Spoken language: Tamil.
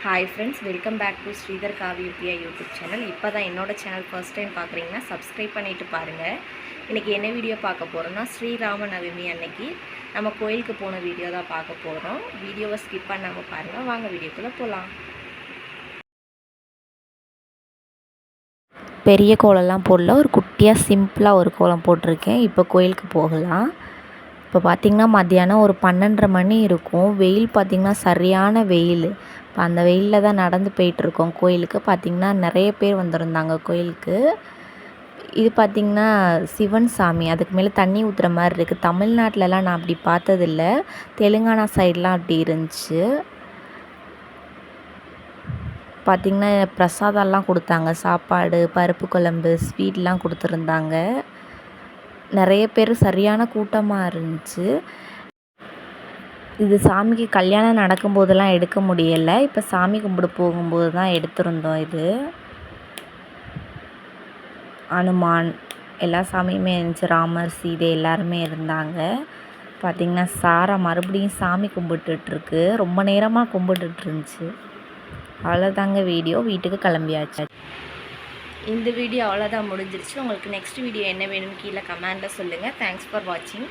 Hi friends, welcome back to Sridhar Kavi UPI YouTube channel. இப்போ தான் என்னோட சேனல் ஃபர்ஸ்ட் டைம் பார்க்குறீங்கன்னா சப்ஸ்கிரைப் பண்ணிவிட்டு பாருங்கள். இன்றைக்கி என்ன வீடியோ பார்க்க போகிறோன்னா, ஸ்ரீராம நவமி அன்னைக்கு நம்ம கோயிலுக்கு போன வீடியோ தான் பார்க்க போகிறோம். வீடியோவை ஸ்கிப் பண்ணாமல் பாருங்கள். வாங்க வீடியோக்குள்ளே போகலாம். பெரிய கோலம்லாம் போடல, ஒரு குட்டியாக சிம்பிளாக ஒரு கோலம் போட்டிருக்கேன். இப்போ கோயிலுக்கு போகலாம். இப்போ பார்த்திங்கன்னா மத்தியானம் ஒரு 12:30 மணி இருக்கும். வெயில் பார்த்திங்கன்னா சரியான வெயில். இப்போ அந்த வெயிலில் தான் நடந்து போயிட்டுருக்கோம் கோயிலுக்கு. பார்த்திங்கன்னா நிறைய பேர் வந்திருந்தாங்க கோயிலுக்கு. இது பார்த்திங்கன்னா சிவன் சாமி, அதுக்கு மேலே தண்ணி ஊற்றுற மாதிரி இருக்குது. தமிழ்நாட்டிலலாம் நான் அப்படி பார்த்ததில்ல, தெலுங்கானா சைட்லாம் அப்படி இருந்துச்சு. பார்த்திங்கன்னா பிரசாதம்லாம் கொடுத்தாங்க, சாப்பாடு, பருப்பு குழம்பு, ஸ்வீட்லாம் கொடுத்துருந்தாங்க. நிறைய பேர், சரியான கூட்டமாக இருந்துச்சு. இது சாமிக்கு கல்யாணம் நடக்கும்போதெல்லாம் எடுக்க முடியலை, இப்போ சாமி கும்பிட போகும்போது தான் எடுத்திருந்தோம். இது அனுமான் எல்லா சாமியுமே இருந்துச்சு, ராமர், சீதை எல்லாருமே இருந்தாங்க. பார்த்திங்கன்னா சாரா மறுபடியும் சாமி கும்பிட்டுட்ருக்கு, ரொம்ப நேரமாக கும்பிட்டுட்டு இருந்துச்சு. அவ்வளோதாங்க வீடியோ, வீட்டுக்கு கிளம்பியாச்சு. இந்த வீடியோ அவ்வளோதான், முடிஞ்சிருச்சு. உங்களுக்கு நெக்ஸ்ட் வீடியோ என்ன வேணும்னு கீழே கமெண்டில் சொல்லுங்கள். தேங்க்ஸ் ஃபார் வாட்சிங்.